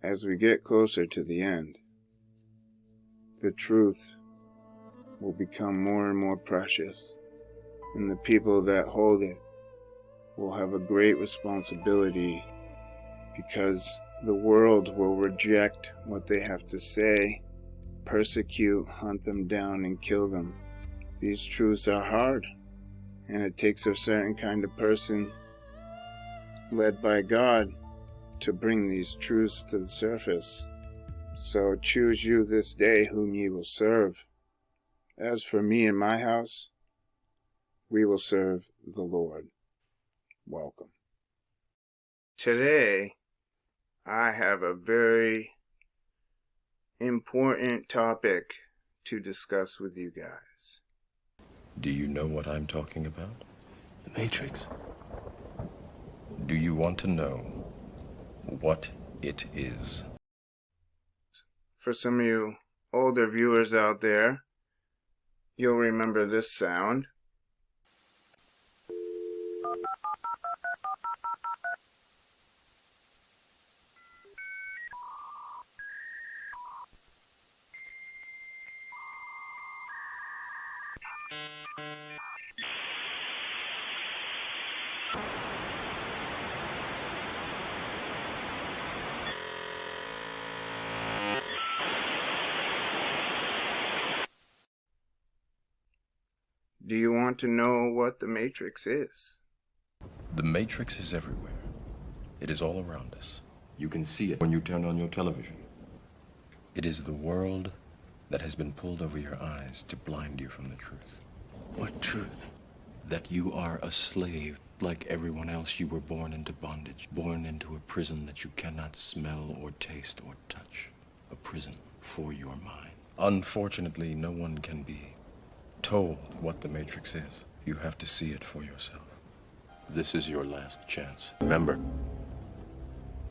As we get closer to the end, the truth will become more and more precious, and the people that hold it will have a great responsibility, because the world will reject what they have to say, persecute, hunt them down, and kill them. These truths are hard, and it takes a certain kind of person led by God to bring these truths to the surface. So choose you this day whom ye will serve. As for me and my house, we will serve the Lord. Welcome. Today, I have a very important topic to discuss with you guys. Do you know what I'm talking about? The Matrix. Do you want to know what it is? For some of you older viewers out there, you'll remember this sound. Do you want to know what the Matrix is? The Matrix is everywhere. It is all around us. You can see it when you turn on your television. It is the world that has been pulled over your eyes to blind you from the truth. What truth? That you are a slave. Like everyone else, you were born into bondage, born into a prison that you cannot smell or taste or touch. A prison for your mind. Unfortunately, no one can be told what the Matrix is. You have to see it for yourself. This is your last chance. Remember,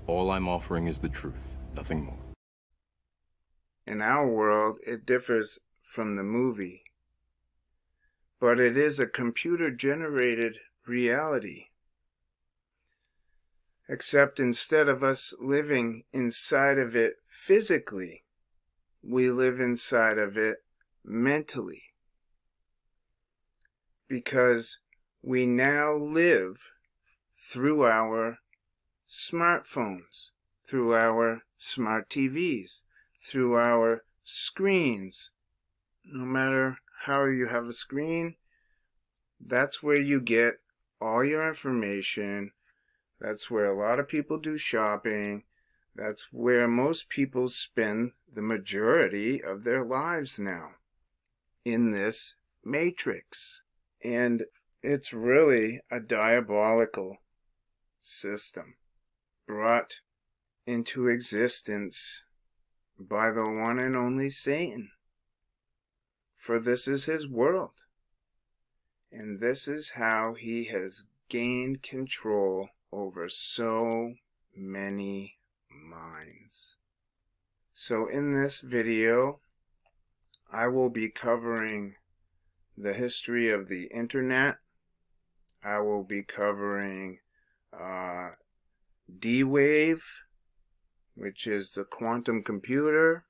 all I'm offering is the truth, nothing more. In our world, it differs from the movie, but it is a computer-generated reality. Except instead of us living inside of it physically, we live inside of it mentally. Because we now live through our smartphones, through our smart TVs, through our screens. No matter how you have a screen, that's where you get all your information. That's where a lot of people do shopping. That's where most people spend the majority of their lives now, in this matrix. And it's really a diabolical system brought into existence by the one and only Satan. For this is his world. And this is how he has gained control over so many minds. So in this video, I will be covering the history of the internet. I will be covering D-Wave, which is the quantum computer.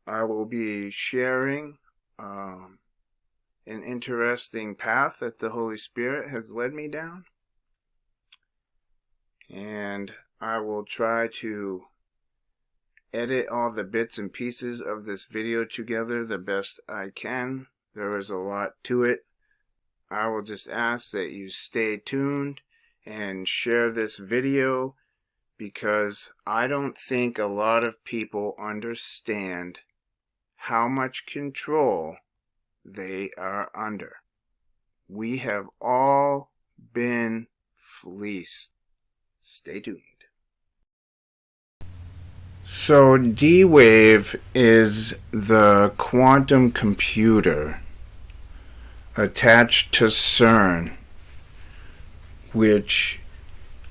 I will be sharing an interesting path that the Holy Spirit has led me down. And I will try to edit all the bits and pieces of this video together the best I can. There is a lot to it. I will just ask that you stay tuned and share this video, because I don't think a lot of people understand how much control they are under. We have all been fleeced. Stay tuned. So D-Wave is the quantum computer attached to CERN, which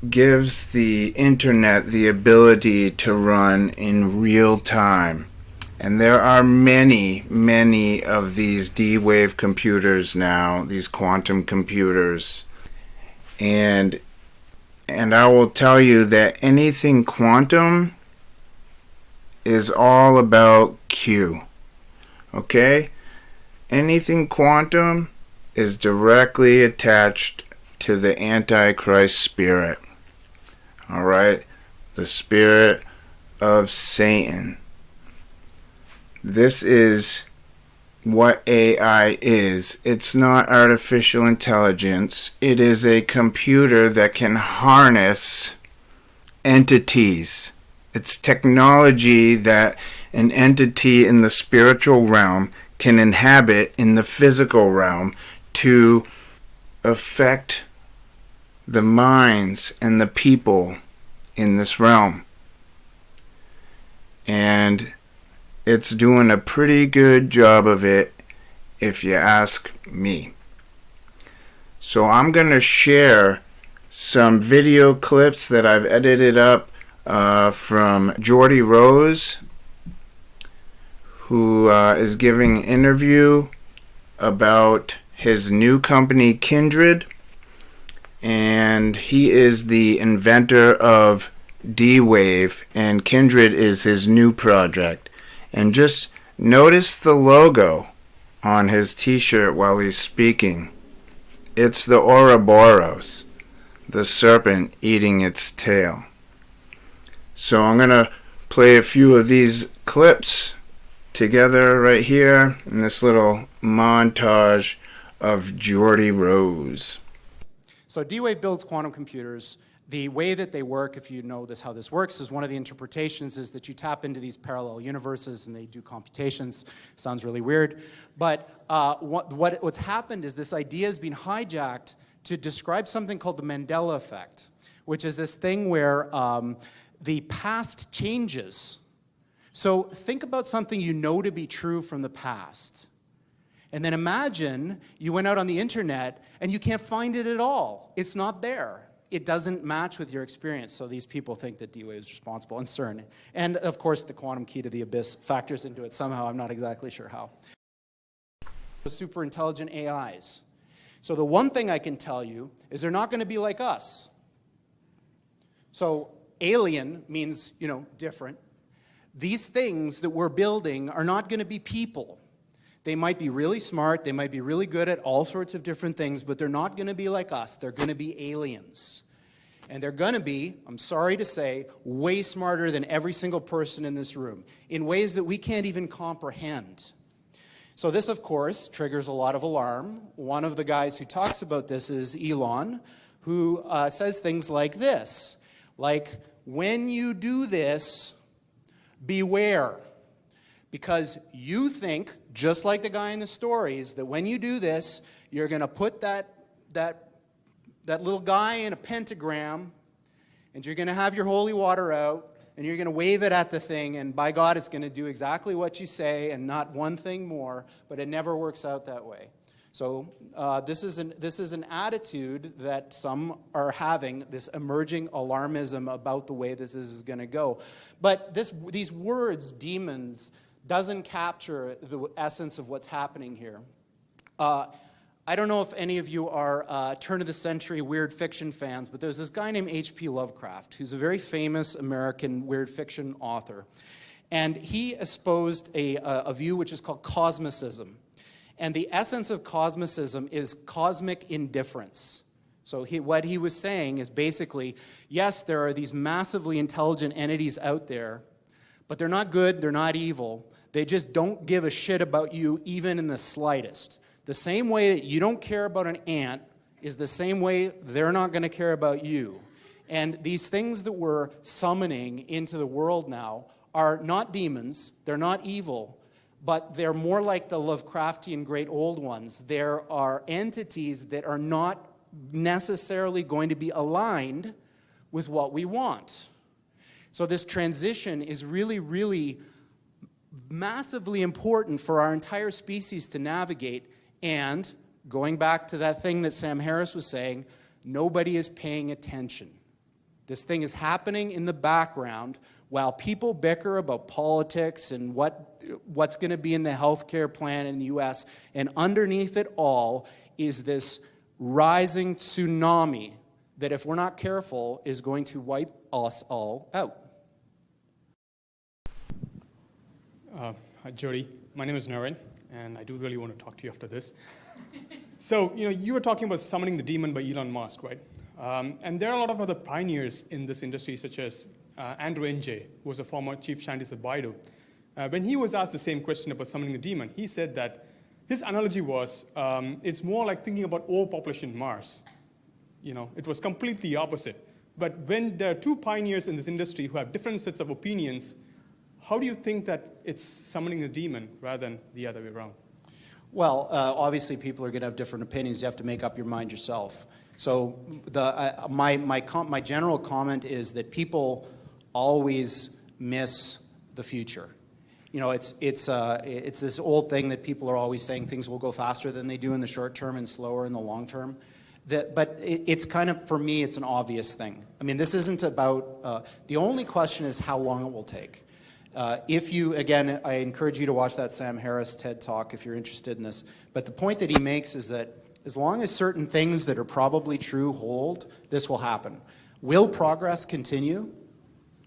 gives the internet the ability to run in real time. And there are many, many of these D-Wave computers now, these quantum computers. And And I will tell you that anything quantum is all about Q. Okay? Anything quantum is directly attached to the Antichrist spirit. Alright? The spirit of Satan. This is what AI is. It's not artificial intelligence. It is a computer that can harness entities. It's technology that an entity in the spiritual realm can inhabit in the physical realm to affect the minds and the people in this realm. And it's doing a pretty good job of it, if you ask me. So I'm going to share some video clips that I've edited up from Jordy Rose, who is giving an interview about his new company Kindred, and he is the inventor of D-Wave, and Kindred is his new project. And just notice the logo on his t-shirt while he's speaking. It's the Ouroboros, the serpent eating its tail. So I'm going to play a few of these clips together right here in this little montage of Jordy Rose. So D-Wave builds quantum computers. The way that they work, if you know how this works, is one of the interpretations is that you tap into these parallel universes and they do computations. Sounds really weird. But what's happened is this idea has been hijacked to describe something called the Mandela effect, which is this thing where the past changes. So think about something you know to be true from the past. And then imagine you went out on the internet and you can't find it at all. It's not there. It doesn't match with your experience. So these people think that D-Wave is responsible, and CERN. And of course, the quantum key to the abyss factors into it somehow. I'm not exactly sure how. The super intelligent AIs. So the one thing I can tell you is they're not going to be like us. So alien means, different. These things that we're building are not going to be people. They might be really smart, they might be really good at all sorts of different things, but they're not going to be like us. They're going to be aliens. And they're going to be, I'm sorry to say, way smarter than every single person in this room, in ways that we can't even comprehend. So this, of course, triggers a lot of alarm. One of the guys who talks about this is Elon, who says things like this, like, when you do this, beware. Because you think, just like the guy in the stories, that when you do this, you're going to put that little guy in a pentagram, and you're going to have your holy water out, and you're going to wave it at the thing, and by God, it's going to do exactly what you say, and not one thing more, but it never works out that way. So this is an attitude that some are having, this emerging alarmism about the way this is going to go. But these words, demons, doesn't capture the essence of what's happening here. I don't know if any of you are turn-of-the-century weird fiction fans, but there's this guy named H.P. Lovecraft, who's a very famous American weird fiction author. And he espoused a view which is called cosmicism. And the essence of cosmicism is cosmic indifference. So what he was saying is basically, yes, there are these massively intelligent entities out there, but they're not good, they're not evil. They just don't give a shit about you even in the slightest. The same way that you don't care about an ant is the same way they're not going to care about you. And these things that we're summoning into the world now are not demons, they're not evil, but they're more like the Lovecraftian great old ones. There are entities that are not necessarily going to be aligned with what we want. So this transition is really, really massively important for our entire species to navigate. And going back to that thing that Sam Harris was saying, nobody is paying attention. This thing is happening in the background while people bicker about politics and what's going to be in the healthcare plan in the US. And underneath it all is this rising tsunami that if we're not careful is going to wipe us all out. Hi, Jordy. My name is Naren, and I do really want to talk to you after this. So, you were talking about summoning the demon by Elon Musk, right? And there are a lot of other pioneers in this industry, such as Andrew Ng, who was a former chief scientist at Baidu. When he was asked the same question about summoning the demon, he said that his analogy was, it's more like thinking about overpopulation Mars. It was completely opposite. But when there are two pioneers in this industry who have different sets of opinions, how do you think that it's summoning the demon rather than the other way around? Well, obviously people are going to have different opinions. You have to make up your mind yourself. So my general comment is that people always miss the future. It's this old thing that people are always saying things will go faster than they do in the short term and slower in the long term. But it's kind of, for me, it's an obvious thing. I mean, this isn't about, the only question is how long it will take. Again, I encourage you to watch that Sam Harris TED Talk if you're interested in this. But the point that he makes is that as long as certain things that are probably true hold, this will happen. Will progress continue?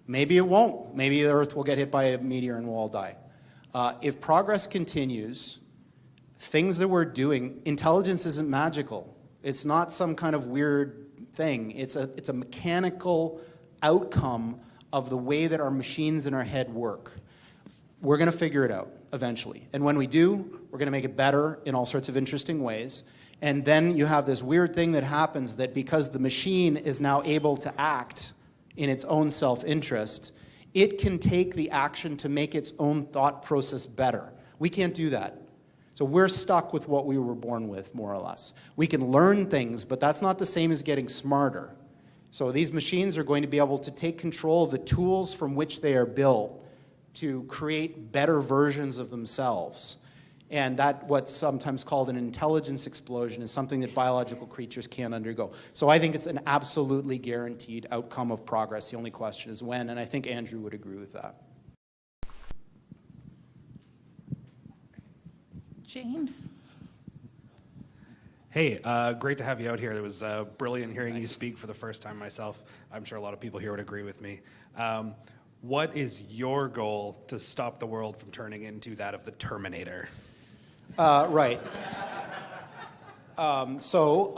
Maybe it won't. Maybe the Earth will get hit by a meteor and we'll all die. If progress continues, things that we're doing, intelligence isn't magical. It's not some kind of weird thing. It's a mechanical outcome of the way that our machines in our head work. We're going to figure it out eventually. And when we do, we're going to make it better in all sorts of interesting ways. And then you have this weird thing that happens that because the machine is now able to act in its own self-interest, it can take the action to make its own thought process better. We can't do that. So we're stuck with what we were born with, more or less. We can learn things, but that's not the same as getting smarter. So these machines are going to be able to take control of the tools from which they are built to create better versions of themselves. And that, what's sometimes called an intelligence explosion, is something that biological creatures can't undergo. So I think it's an absolutely guaranteed outcome of progress. The only question is when, and I think Andrew would agree with that. James. Hey, great to have you out here. It was brilliant hearing you speak for the first time myself. I'm sure a lot of people here would agree with me. What is your goal to stop the world from turning into that of the Terminator? Right. So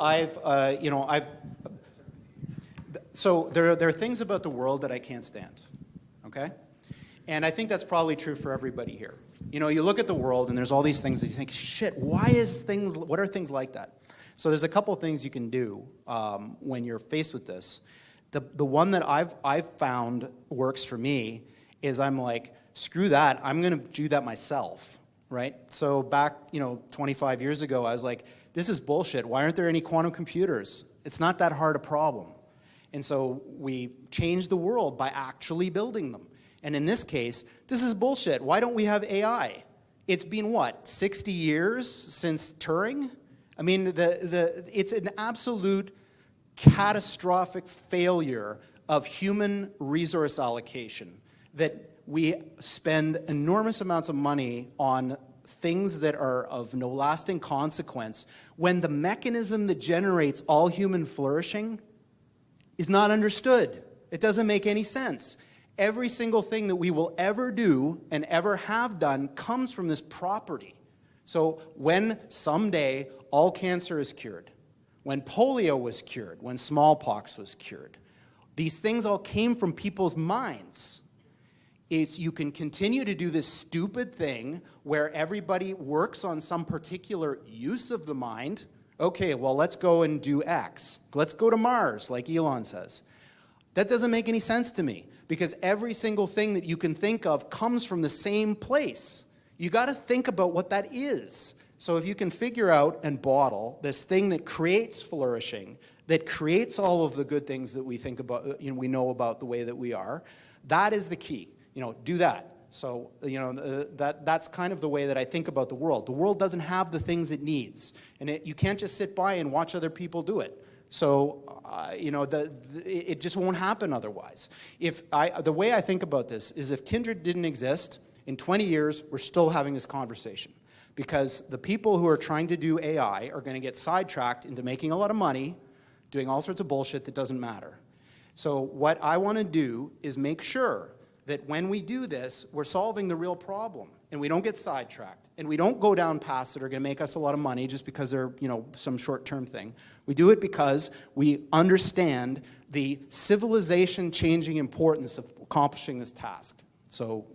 there are things about the world that I can't stand, okay? And I think that's probably true for everybody here. You look at the world and there's all these things that you think, shit, what are things like that? So there's a couple of things you can do when you're faced with this. The one that I've found works for me is I'm like, screw that, I'm gonna do that myself, right? So back 25 years ago, I was like, this is bullshit. Why aren't there any quantum computers? It's not that hard a problem. And so we changed the world by actually building them. And in this case, this is bullshit. Why don't we have AI? It's been, what, 60 years since Turing? I mean, it's an absolute catastrophic failure of human resource allocation that we spend enormous amounts of money on things that are of no lasting consequence when the mechanism that generates all human flourishing is not understood. It doesn't make any sense. Every single thing that we will ever do and ever have done comes from this property. So when someday all cancer is cured, when polio was cured, when smallpox was cured, these things all came from people's minds. You can continue to do this stupid thing where everybody works on some particular use of the mind. Okay, well, let's go and do X. Let's go to Mars, like Elon says. That doesn't make any sense to me, because every single thing that you can think of comes from the same place. You got to think about what that is. So if you can figure out and bottle this thing that creates flourishing, that creates all of the good things that we think about, we know about the way that we are, that is the key. Do that. So, that's kind of the way that I think about the world. The world doesn't have the things it needs, and you can't just sit by and watch other people do it. So, it just won't happen otherwise. The way I think about this is if Kindred didn't exist, in 20 years, we're still having this conversation. Because the people who are trying to do AI are going to get sidetracked into making a lot of money doing all sorts of bullshit that doesn't matter. So what I want to do is make sure that when we do this, we're solving the real problem, and we don't get sidetracked, and we don't go down paths that are going to make us a lot of money just because they're, some short-term thing. We do it because we understand the civilization-changing importance of accomplishing this task. So,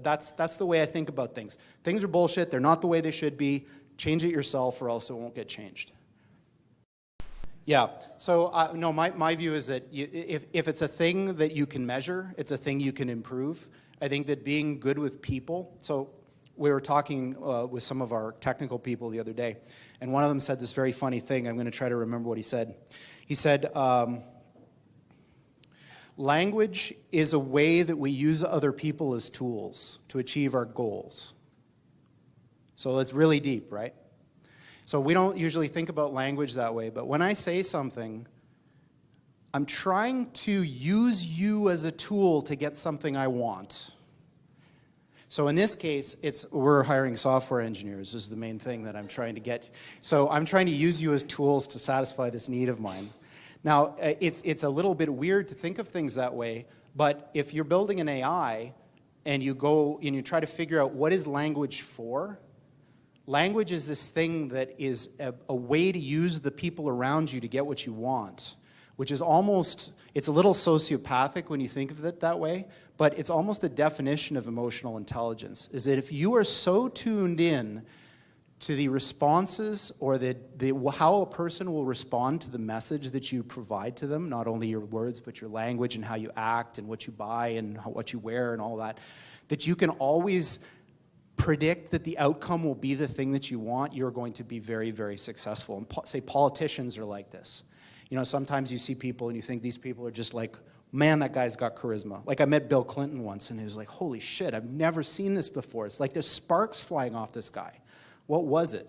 that's the way I think about things. Things are bullshit. They're not the way they should be. Change it yourself, or else it won't get changed. Yeah, so no, my view is that if it's a thing that you can measure, it's a thing you can improve. I think that being good with people, so we were talking with some of our technical people the other day, and one of them said this very funny thing. I'm going to try to remember what he said. He said, language is a way that we use other people as tools to achieve our goals. So it's really deep, right? So we don't usually think about language that way, but when I say something, I'm trying to use you as a tool to get something I want. So in this case, we're hiring software engineers. This is the main thing that I'm trying to get. So I'm trying to use you as tools to satisfy this need of mine. Now, it's a little bit weird to think of things that way, but if you're building an AI and you go and you try to figure out what is language for, language is this thing that is a way to use the people around you to get what you want, which is almost, it's a little sociopathic when you think of it that way, but it's almost a definition of emotional intelligence, is that if you are so tuned in to the responses or how a person will respond to the message that you provide to them, not only your words, but your language and how you act and what you buy and what you wear and all that, that you can always predict that the outcome will be the thing that you want, you're going to be very, very successful. And say politicians are like this. Sometimes you see people and you think these people are just like, man, that guy's got charisma. Like I met Bill Clinton once and he was like, holy shit, I've never seen this before. It's like there's sparks flying off this guy. What was it?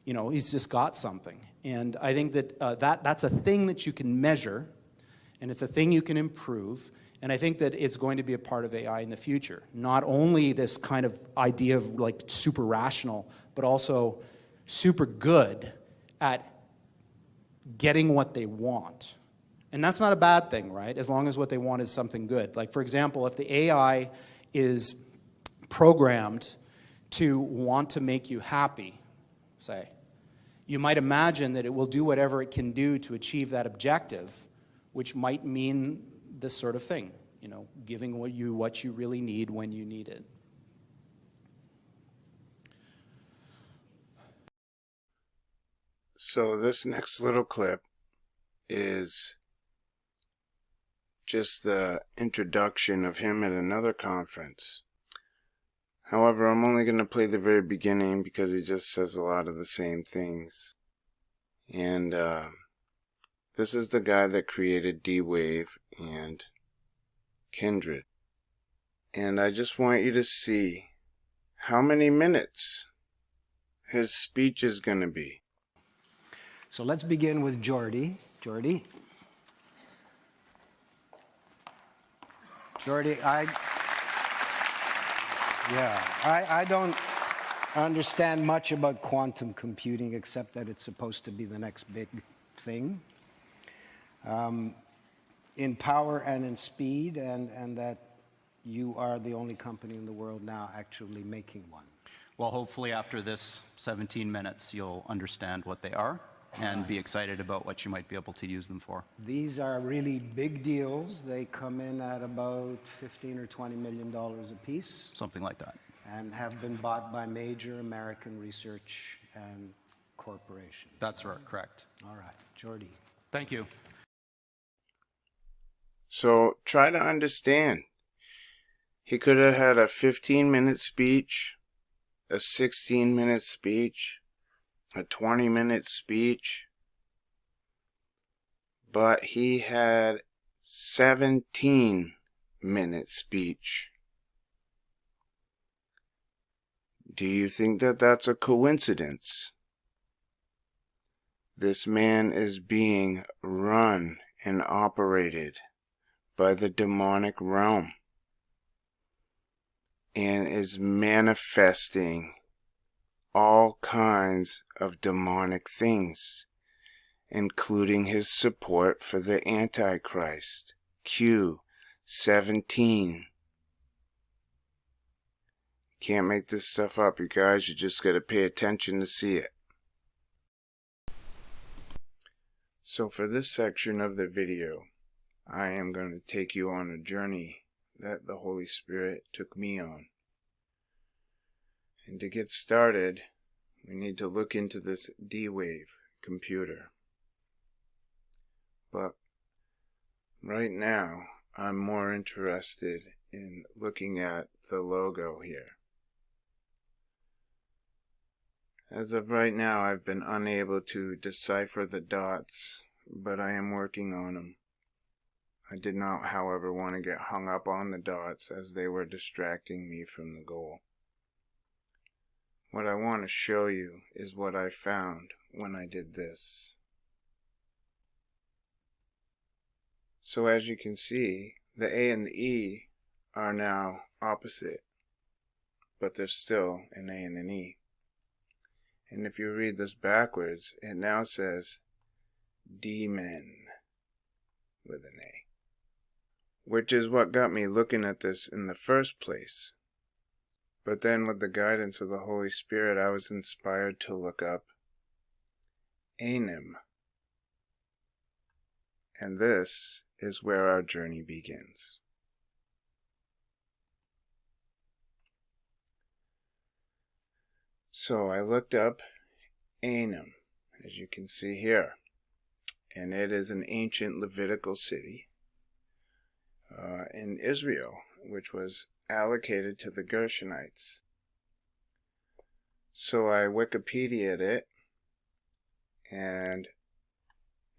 He's just got something. And I think that that's a thing that you can measure, and it's a thing you can improve. And I think that it's going to be a part of AI in the future. Not only this kind of idea of like super rational, but also super good at getting what they want. And that's not a bad thing, right? As long as what they want is something good. Like, for example, if the AI is programmed to want to make you happy, say, you might imagine that it will do whatever it can do to achieve that objective, which might mean this sort of thing, giving what you really need when you need it. So this next little clip is just the introduction of him at another conference. However, I'm only going to play the very beginning because he just says a lot of the same things. And this is the guy that created D-Wave and Kindred. And I just want you to see how many minutes his speech is going to be. So let's begin with Jordy. Jordy, I don't understand much about quantum computing except that it's supposed to be the next big thing in power and in speed, and that you are the only company in the world now actually making one. Well, hopefully after this 17 minutes, you'll understand what they are and be excited about what you might be able to use them for. These are really big deals. They come in at about $15 or $20 million a piece. Something like that. And have been bought by major American research and corporations. That's right, correct. All right, Jordy. Thank you. So try to understand. He could have had a 15-minute speech, a 16-minute speech, a 20-minute speech, but he had 17-minute speech. Do you think that that's a coincidence? This man is being run and operated by the demonic realm and is manifesting all kinds of demonic things. including his support for the Antichrist. Q17. Can't make this stuff up, you guys. You just gotta pay attention to see it. So for this section of the video, I am going to take you on a journey that the Holy Spirit took me on. And to get started, we need to look into this D-Wave computer. But right now, I'm more interested in looking at the logo here. As of right now, I've been unable to decipher the dots, but I am working on them. I did not, however, want to get hung up on the dots as they were distracting me from the goal. What I want to show you is what I found when I did this. So as you can see, the A and the E are now opposite, but there's still an A and an E. And if you read this backwards, it now says demon with an A, which is what got me looking at this in the first place. But then with the guidance of the Holy Spirit, I was inspired to look up Anim. And this is where our journey begins. So I looked up Anim, as you can see here, and it is an ancient Levitical city in Israel, which was allocated to the Gershonites. So I Wikipedia'd it, and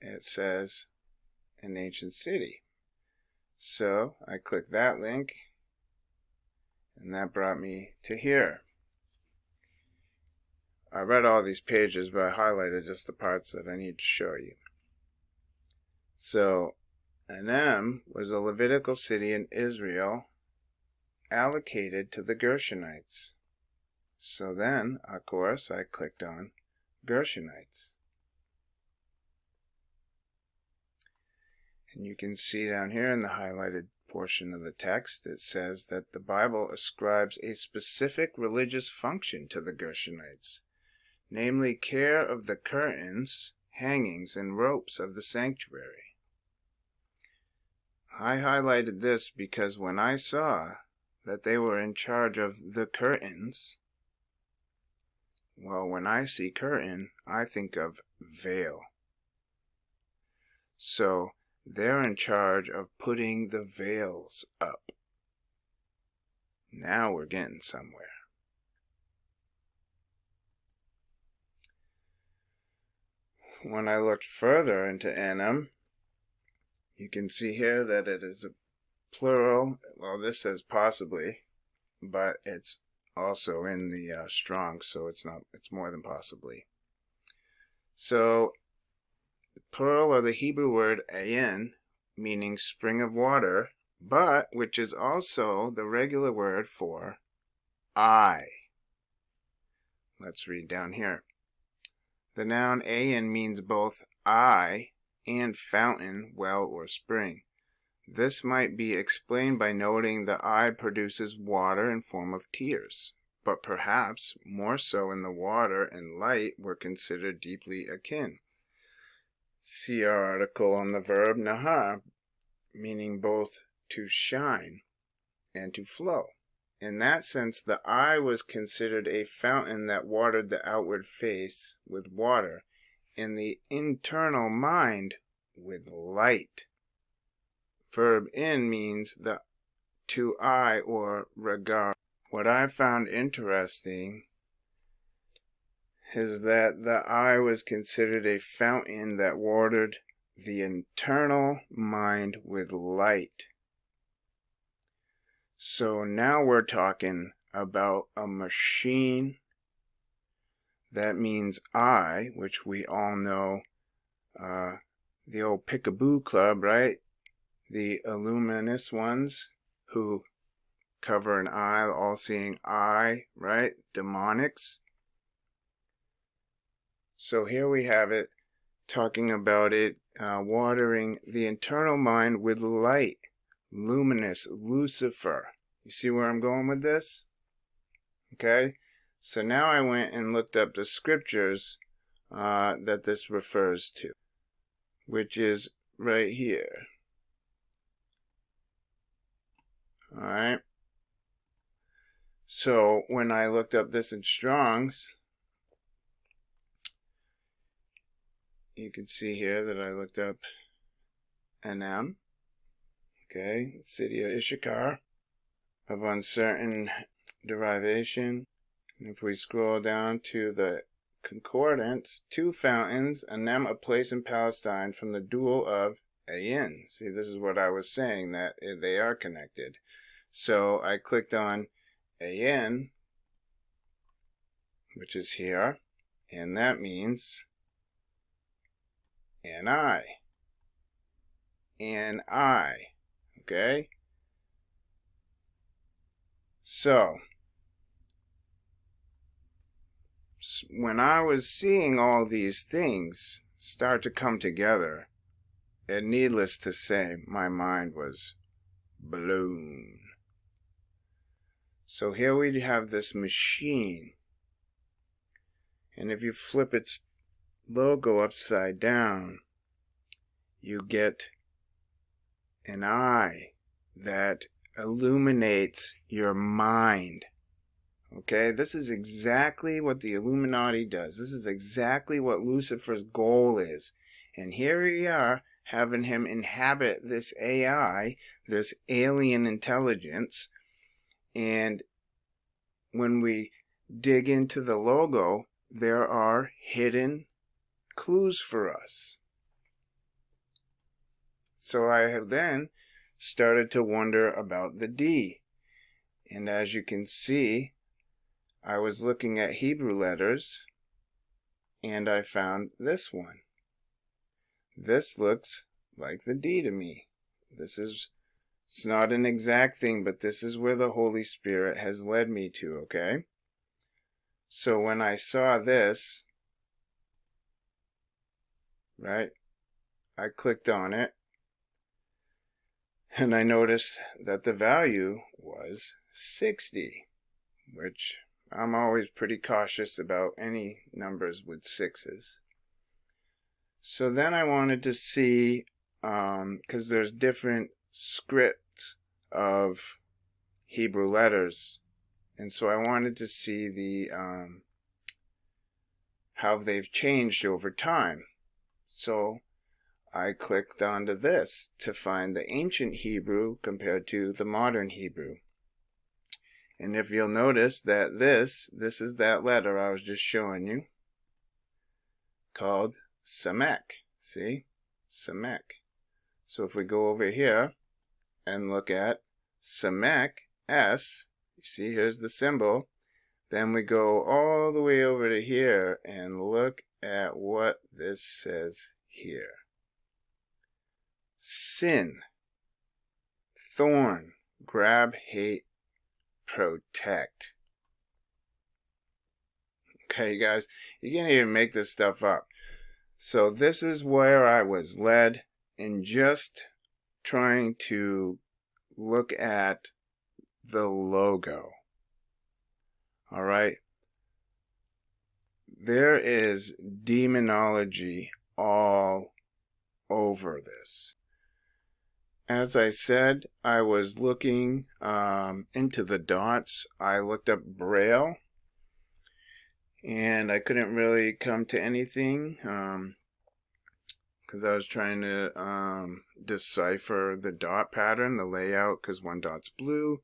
it says an ancient city. So I clicked that link, and that brought me to here. I read all these pages, but I highlighted just the parts that I need to show you. So, Anem was a Levitical city in Israel allocated to the Gershonites. So then, of course, I clicked on Gershonites. And you can see down here in the highlighted portion of the text, it says that the Bible ascribes a specific religious function to the Gershonites, namely care of the curtains, hangings, and ropes of the sanctuary. I highlighted this because when I saw that they were in charge of the curtains, well, when I see curtain, I think of veil. So they're in charge of putting the veils up. Now we're getting somewhere. When I looked further into Anim, you can see here that it is a plural. Well, this says possibly, but it's also in the strong, so it's more than possibly. So plural or the Hebrew word ayin, meaning spring of water, but which is also the regular word for eye. Let's read down here. The noun ayin means both eye and fountain, well, or spring. This might be explained by noting the eye produces water in form of tears, but perhaps more so in the water and light were considered deeply akin. See our article on the verb nahar, meaning both to shine and to flow. In that sense, the eye was considered a fountain that watered the outward face with water, and the internal mind with light. Verb in means the to eye or regard. What I found interesting is that the eye was considered a fountain that watered the internal mind with light. So now we're talking about a machine. That means eye, which we all know, the old Peekaboo Club, right? The illuminous ones who cover an eye, all-seeing eye, right? Demonics. So here we have it talking about it watering the internal mind with light, luminous, Lucifer. You see where I'm going with this? Okay? So now I went and looked up the scriptures that this refers to, which is right here. Alright? So when I looked up this in Strong's, you can see here that I looked up NM, okay, city of Issachar, of uncertain derivation. And if we scroll down to the concordance, two fountains, Anem, a place in Palestine, from the dual of Ayin. See, this is what I was saying, that they are connected. So I clicked on Ayin, which is here, and that means and I, okay? So, when I was seeing all these things start to come together, and needless to say, my mind was blown. So here we have this machine, and if you flip its logo upside down, you get an eye that illuminates your mind. Okay, this is exactly what the Illuminati does. This is exactly what Lucifer's goal is. And here we are, having him inhabit this AI, this alien intelligence. And when we dig into the logo, there are hidden clues for us. So I have then started to wonder about the D. And as you can see, I was looking at Hebrew letters, and I found this one. This looks like the D to me. It's not an exact thing, but this is where the Holy Spirit has led me to, okay? So when I saw this, right, I clicked on it, and I noticed that the value was 60, which I'm always pretty cautious about any numbers with sixes. So then I wanted to see, because there's different scripts of Hebrew letters, and so I wanted to see the how they've changed over time. So I clicked onto this to find the ancient Hebrew compared to the modern Hebrew. And if you'll notice that this is that letter I was just showing you, called Samek. See? Samek. So if we go over here and look at Samek, S, you see here's the symbol, then we go all the way over to here and look at what this says here. Sin, thorn, grab, hate, protect. Okay, guys, you can't even make this stuff up. So this is where I was led in just trying to look at the logo. All right. There is demonology all over this. As I said, I was looking into the dots. I looked up Braille, and I couldn't really come to anything because I was trying to decipher the dot pattern, the layout, because one dot's blue,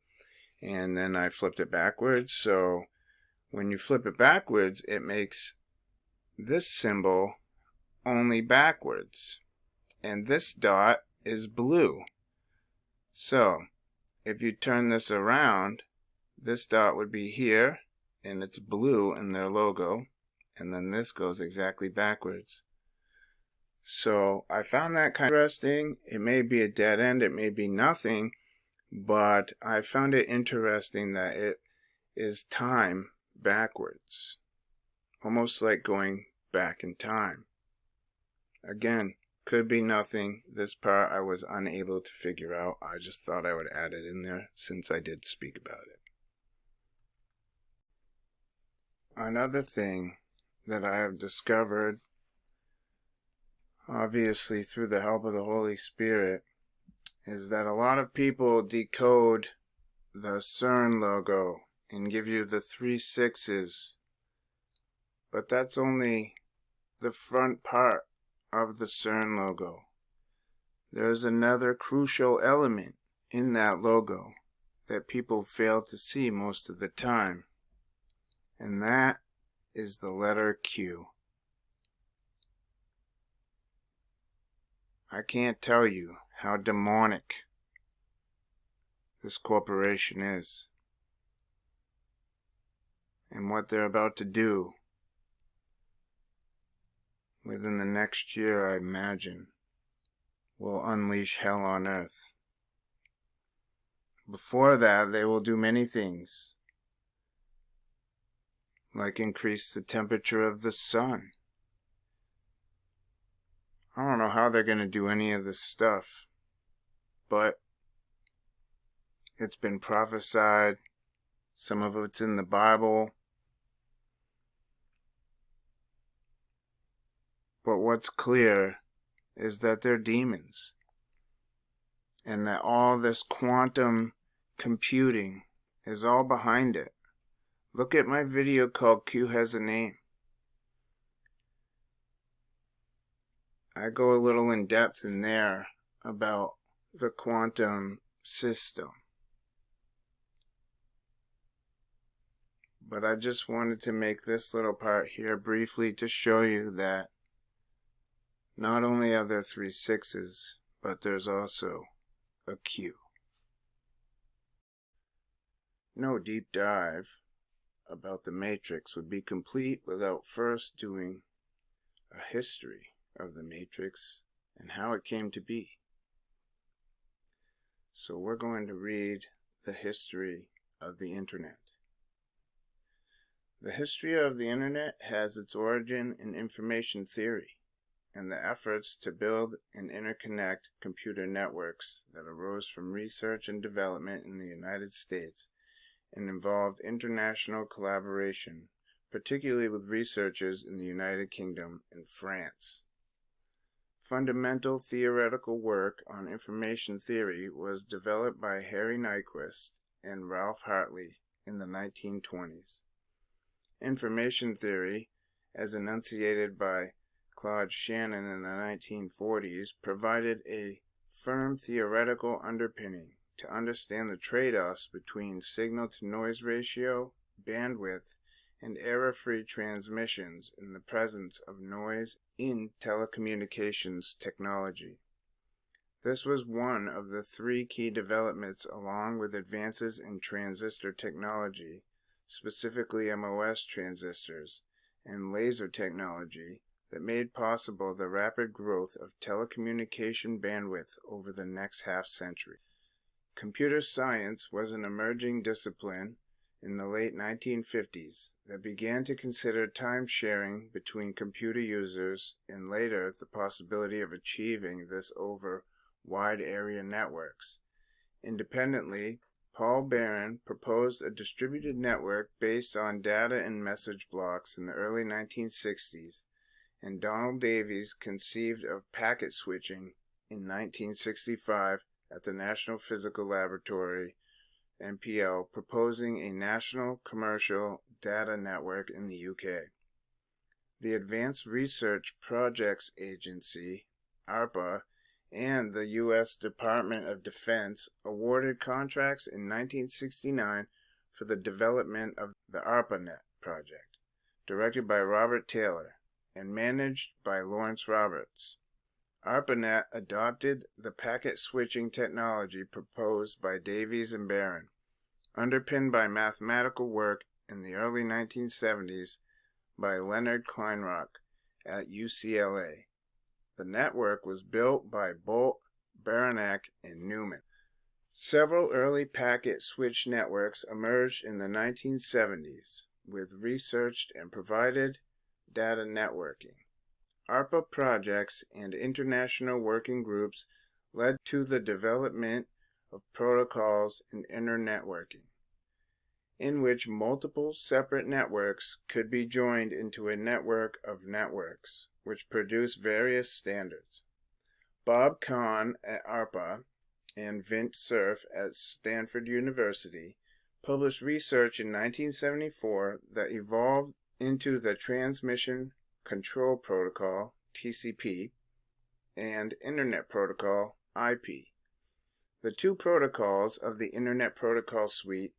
and then I flipped it backwards. So when you flip it backwards, it makes this symbol only backwards, and this dot is blue. So if you turn this around, this dot would be here, and it's blue in their logo, and then this goes exactly backwards. So I found that kind of interesting. It may be a dead end, it may be nothing, but I found it interesting that it is time backwards, almost like going back in time. Again, could be nothing. This part I was unable to figure out. I just thought I would add it in there since I did speak about it. Another thing that I have discovered, obviously through the help of the Holy Spirit, is that a lot of people decode the CERN logo and give you the 3 6s, but that's only the front part of the CERN logo. There's another crucial element in that logo that people fail to see most of the time, and that is the letter Q. I can't tell you how demonic this corporation is, and what they're about to do within the next year, I imagine, will unleash hell on earth. Before that, they will do many things, like increase the temperature of the sun. I don't know how they're going to do any of this stuff, but it's been prophesied. Some of it's in the Bible. But what's clear is that they're demons, and that all this quantum computing is all behind it. Look at my video called Q Has a Name. I go a little in depth in there about the quantum system. But I just wanted to make this little part here briefly to show you that not only are there 3 6s, but there's also a Q. No deep dive about the Matrix would be complete without first doing a history of the Matrix and how it came to be. So we're going to read the history of the Internet. The history of the Internet has its origin in information theory and the efforts to build and interconnect computer networks that arose from research and development in the United States and involved international collaboration, particularly with researchers in the United Kingdom and France. Fundamental theoretical work on information theory was developed by Harry Nyquist and Ralph Hartley in the 1920s. Information theory, as enunciated by Claude Shannon in the 1940s, provided a firm theoretical underpinning to understand the trade-offs between signal-to-noise ratio, bandwidth, and error-free transmissions in the presence of noise in telecommunications technology. This was one of the 3 key developments, along with advances in transistor technology, specifically MOS transistors, and laser technology, that made possible the rapid growth of telecommunication bandwidth over the next half-century. Computer science was an emerging discipline in the late 1950s that began to consider time sharing between computer users, and later the possibility of achieving this over wide area networks. Independently, Paul Barron proposed a distributed network based on data and message blocks in the early 1960s, and Donald Davies conceived of packet switching in 1965 at the National Physical Laboratory, NPL, proposing a national commercial data network in the UK. The Advanced Research Projects Agency, ARPA, and the U.S. Department of Defense awarded contracts in 1969 for the development of the ARPANET project, directed by Robert Taylor and managed by Lawrence Roberts. ARPANET adopted the packet switching technology proposed by Davies and Barron, underpinned by mathematical work in the early 1970s by Leonard Kleinrock at UCLA. The network was built by Bolt, Baranek, and Newman. Several early packet switch networks emerged in the 1970s with researched and provided data networking. ARPA projects and international working groups led to the development of protocols in internetworking, in which multiple separate networks could be joined into a network of networks, which produce various standards. Bob Kahn at ARPA and Vint Cerf at Stanford University published research in 1974 that evolved into the Transmission Control Protocol, TCP, and Internet Protocol, IP. The two protocols of the Internet Protocol suite,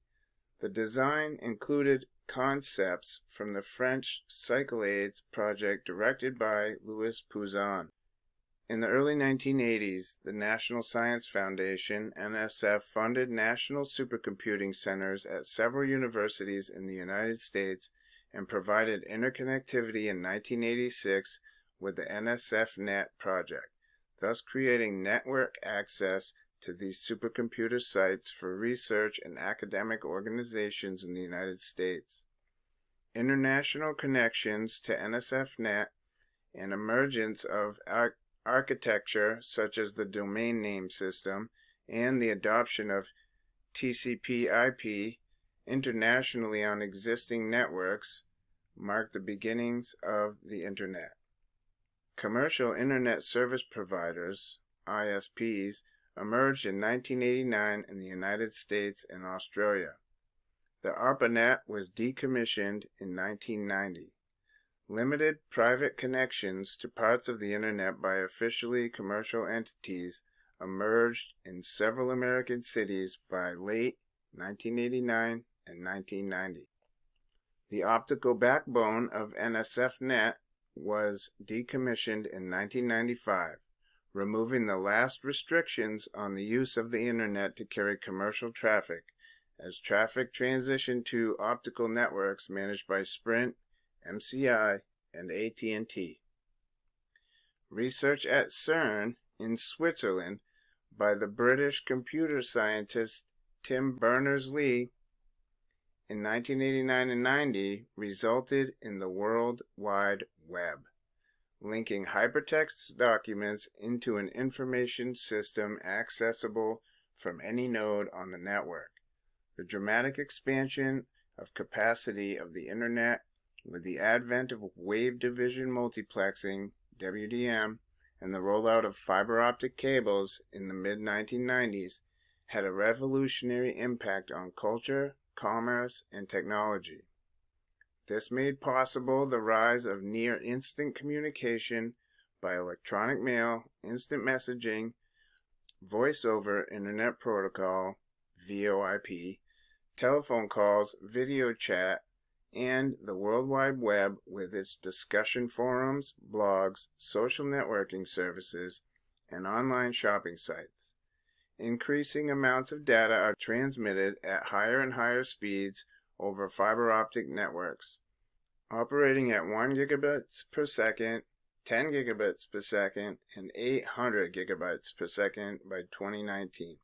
the design included concepts from the French Cyclades project directed by Louis Pouzin. In the early 1980s, the National Science Foundation, NSF, funded national supercomputing centers at several universities in the United States and provided interconnectivity in 1986 with the NSF-NET project, thus creating network access to these supercomputer sites for research and academic organizations in the United States. International connections to NSF-NET and emergence of architecture such as the domain name system and the adoption of TCP/IP internationally on existing networks marked the beginnings of the Internet. Commercial Internet Service Providers, ISPs, emerged in 1989 in the United States and Australia. The ARPANET was decommissioned in 1990. Limited private connections to parts of the Internet by officially commercial entities emerged in several American cities by late 1989 and 1990. The optical backbone of NSF-NET was decommissioned in 1995, removing the last restrictions on the use of the Internet to carry commercial traffic, as traffic transitioned to optical networks managed by Sprint, MCI, and AT&T. Research at CERN in Switzerland by the British computer scientist Tim Berners-Lee in 1989 and 90 resulted in the World Wide Web, linking hypertext documents into an information system accessible from any node on the network. The dramatic expansion of capacity of the Internet with the advent of wave division multiplexing, WDM, and the rollout of fiber optic cables in the mid-1990s had a revolutionary impact on culture, commerce, and technology. This made possible the rise of near-instant communication by electronic mail, instant messaging, voice over Internet Protocol, VoIP, telephone calls, video chat, and the World Wide Web with its discussion forums, blogs, social networking services, and online shopping sites. Increasing amounts of data are transmitted at higher and higher speeds over fiber optic networks, operating at 1 gigabits per second, 10 gigabits per second, and 800 gigabytes per second by 2019.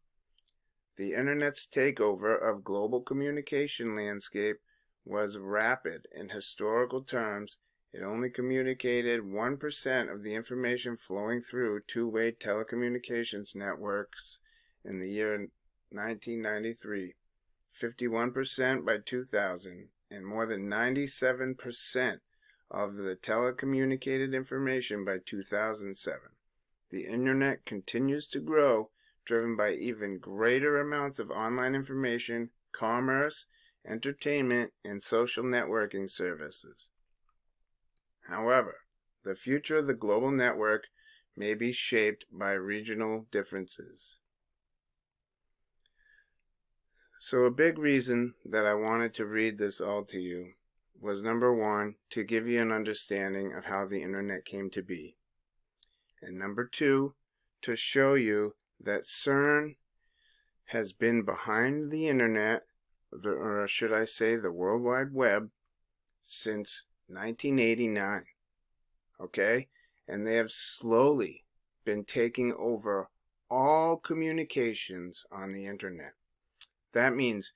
The Internet's takeover of global communication landscape was rapid. In historical terms, it only communicated 1% of the information flowing through two-way telecommunications networks in the year 1993, 51% by 2000, and more than 97% of the telecommunicated information by 2007. The Internet continues to grow, driven by even greater amounts of online information, commerce, entertainment, and social networking services. However, the future of the global network may be shaped by regional differences. So a big reason that I wanted to read this all to you was, number one, to give you an understanding of how the Internet came to be. And number two, to show you that CERN has been behind the Internet, or should I say the World Wide Web, since 1989. Okay? And they have slowly been taking over all communications on the Internet. That means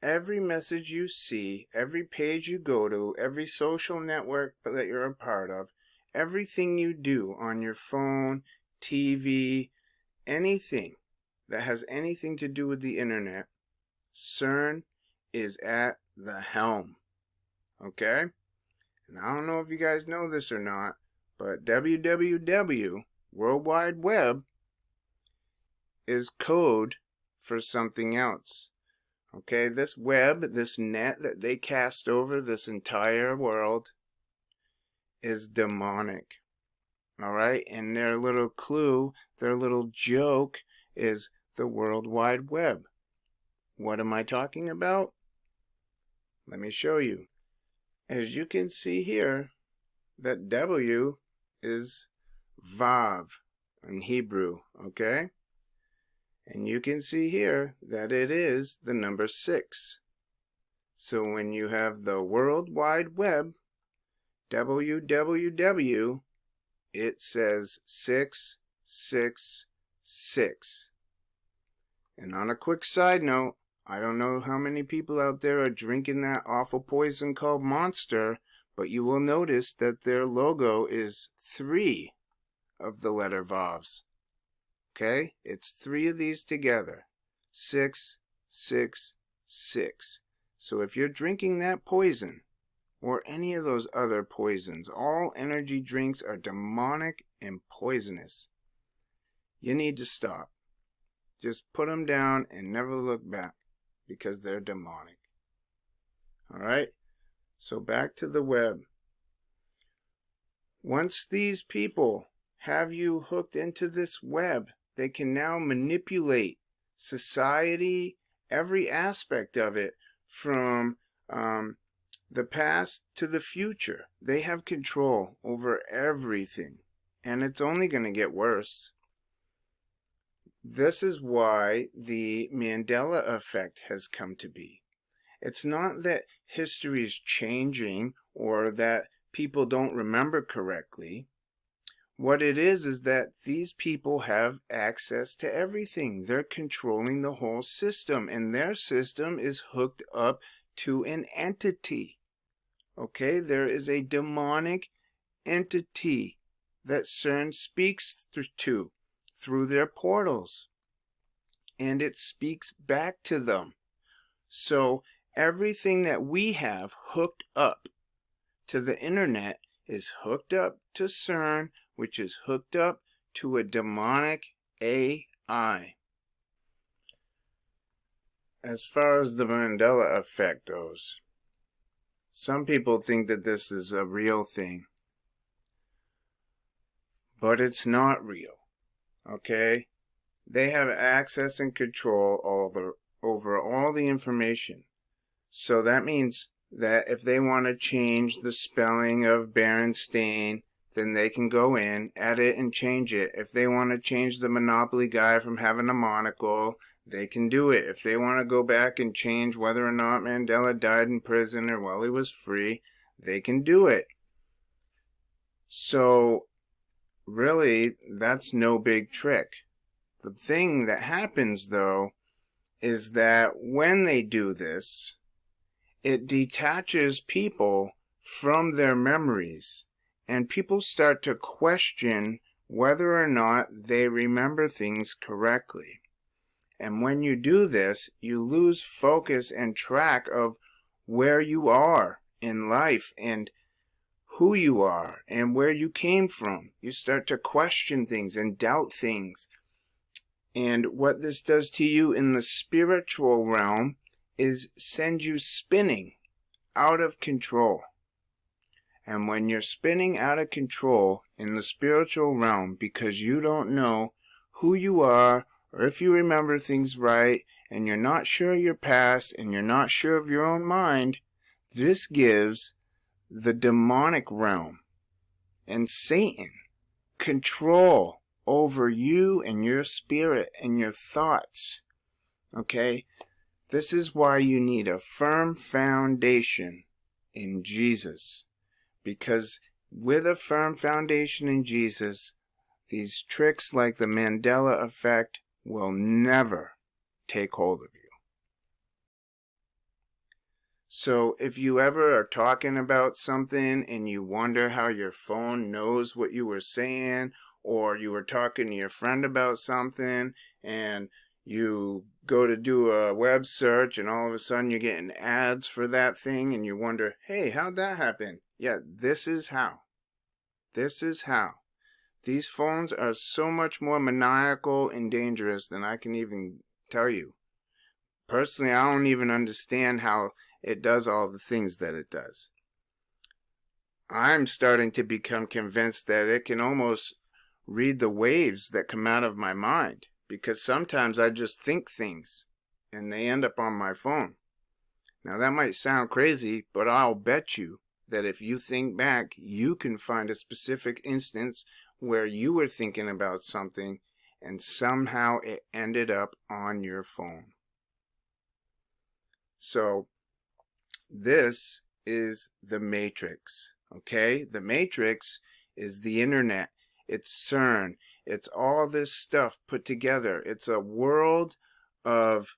every message you see, every page you go to, every social network that you're a part of, everything you do on your phone, TV, anything that has anything to do with the internet, CERN is at the helm. Okay? And I don't know if you guys know this or not, but www, World Wide Web, is code for something else. Okay, this web, this net that they cast over this entire world is demonic. Alright, and their little clue, their little joke is the World Wide Web. What am I talking about? Let me show you. As you can see here, that W is Vav in Hebrew, okay? And you can see here that it is the number 6. So when you have the World Wide Web, www, it says 666. And on a quick side note, I don't know how many people out there are drinking that awful poison called Monster, but you will notice that their logo is 3 of the letter Vavs. Okay? It's 3 of these together. 666. So if you're drinking that poison, or any of those other poisons, all energy drinks are demonic and poisonous. You need to stop. Just put them down and never look back, because they're demonic. Alright? So back to the web. Once these people have you hooked into this web, they can now manipulate society, every aspect of it, from the past to the future. They have control over everything, and it's only going to get worse. This is why the Mandela effect has come to be. It's not that history is changing or that people don't remember correctly. What it is that these people have access to everything. They're controlling the whole system, and their system is hooked up to an entity. Okay, there is a demonic entity that CERN speaks to through their portals, and it speaks back to them. So everything that we have hooked up to the internet is hooked up to CERN, which is hooked up to a demonic AI. As far as the Mandela effect goes, some people think that this is a real thing, but it's not real. Okay? They have access and control over all the information. So that means that if they want to change the spelling of Berenstain, then they can go in, edit, and change it. If they want to change the Monopoly guy from having a monocle, they can do it. If they want to go back and change whether or not Mandela died in prison or while he was free, they can do it. So, really, that's no big trick. The thing that happens, though, is that when they do this, it detaches people from their memories, and people start to question whether or not they remember things correctly. And when you do this, you lose focus and track of where you are in life and who you are and where you came from. You start to question things and doubt things. And what this does to you in the spiritual realm is send you spinning out of control. And when you're spinning out of control in the spiritual realm because you don't know who you are, or if you remember things right, and you're not sure of your past, and you're not sure of your own mind, this gives the demonic realm and Satan control over you and your spirit and your thoughts. Okay? This is why you need a firm foundation in Jesus. Because with a firm foundation in Jesus, these tricks like the Mandela effect will never take hold of you. So if you ever are talking about something and you wonder how your phone knows what you were saying, or you were talking to your friend about something and you go to do a web search and all of a sudden you're getting ads for that thing and you wonder, hey, how'd that happen? Yeah, this is how. This is how. These phones are so much more maniacal and dangerous than I can even tell you. Personally, I don't even understand how it does all the things that it does. I'm starting to become convinced that it can almost read the waves that come out of my mind, because sometimes I just think things and they end up on my phone. Now that might sound crazy, but I'll bet you that if you think back, you can find a specific instance where you were thinking about something and somehow it ended up on your phone. So this is the Matrix, okay? The Matrix is the internet. It's CERN. It's all this stuff put together. It's a world of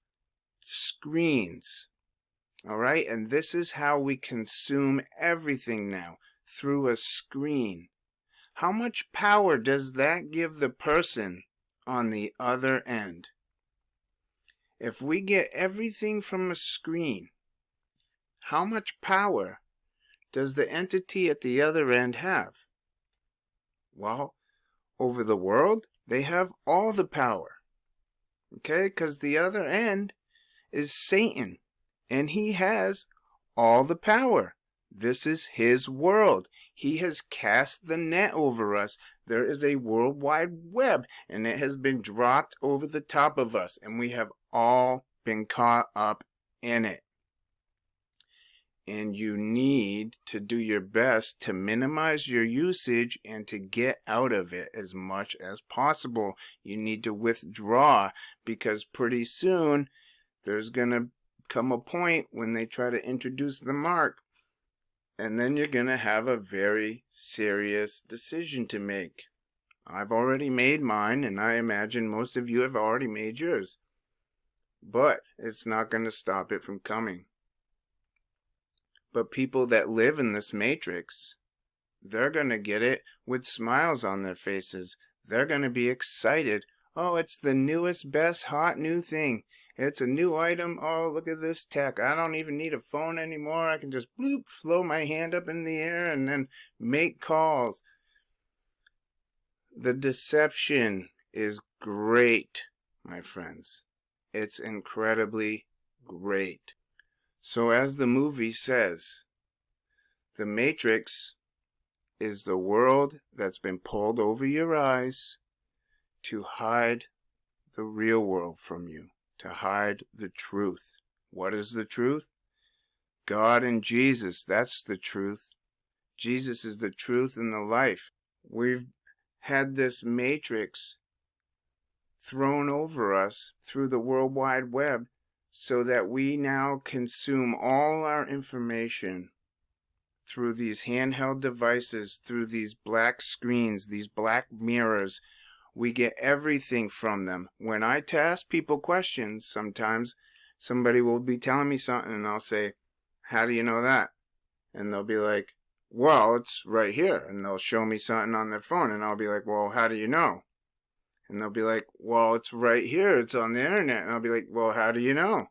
screens, all right? And this is how we consume everything now, through a screen. How much power does that give the person on the other end? If we get everything from a screen, how much power does the entity at the other end have? Well, over the world, they have all the power. Okay? Because the other end is Satan, and he has all the power. This is his world. He has cast the net over us. There is a world wide web, and it has been dropped over the top of us, and we have all been caught up in it. And you need to do your best to minimize your usage and to get out of it as much as possible. You need to withdraw, because pretty soon there's going to come a point when they try to introduce the mark, and then you're going to have a very serious decision to make. I've already made mine, and I imagine most of you have already made yours. But it's not going to stop it from coming. But people that live in this matrix, they're going to get it with smiles on their faces. They're going to be excited. Oh, it's the newest, best, hot new thing. It's a new item. Oh, look at this tech. I don't even need a phone anymore. I can just bloop, flow my hand up in the air and then make calls. The deception is great, my friends. It's incredibly great. So as the movie says, the Matrix is the world that's been pulled over your eyes to hide the real world from you, to hide the truth. What is the truth? God and Jesus, that's the truth. Jesus is the truth and the life. We've had this matrix thrown over us through the World Wide Web so that we now consume all our information through these handheld devices, through these black screens, these black mirrors. We get everything from them. When I ask people questions, sometimes somebody will be telling me something and I'll say, how do you know that? And they'll be like, well, it's right here. And they'll show me something on their phone and I'll be like, well, how do you know? And they'll be like, well, it's right here. It's on the internet. And I'll be like, well, how do you know?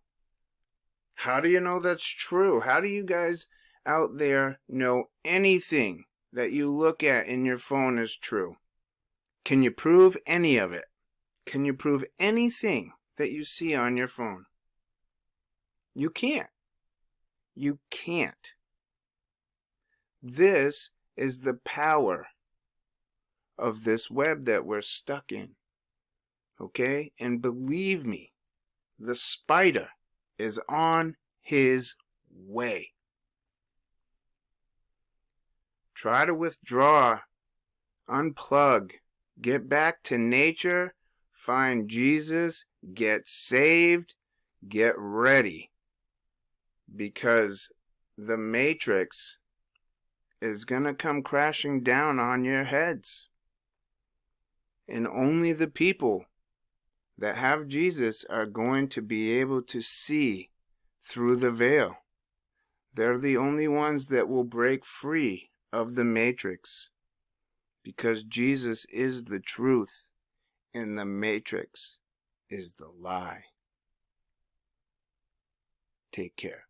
How do you know that's true? How do you guys out there know anything that you look at in your phone is true? Can you prove any of it? Can you prove anything that you see on your phone? You can't. You can't. This is the power of this web that we're stuck in. Okay? And believe me, the spider is on his way. Try to withdraw, unplug, get back to nature, find Jesus, get saved, get ready. Because the matrix is going to come crashing down on your heads. And only the people that have Jesus are going to be able to see through the veil. They're the only ones that will break free of the matrix, because Jesus is the truth and the matrix is the lie. Take care.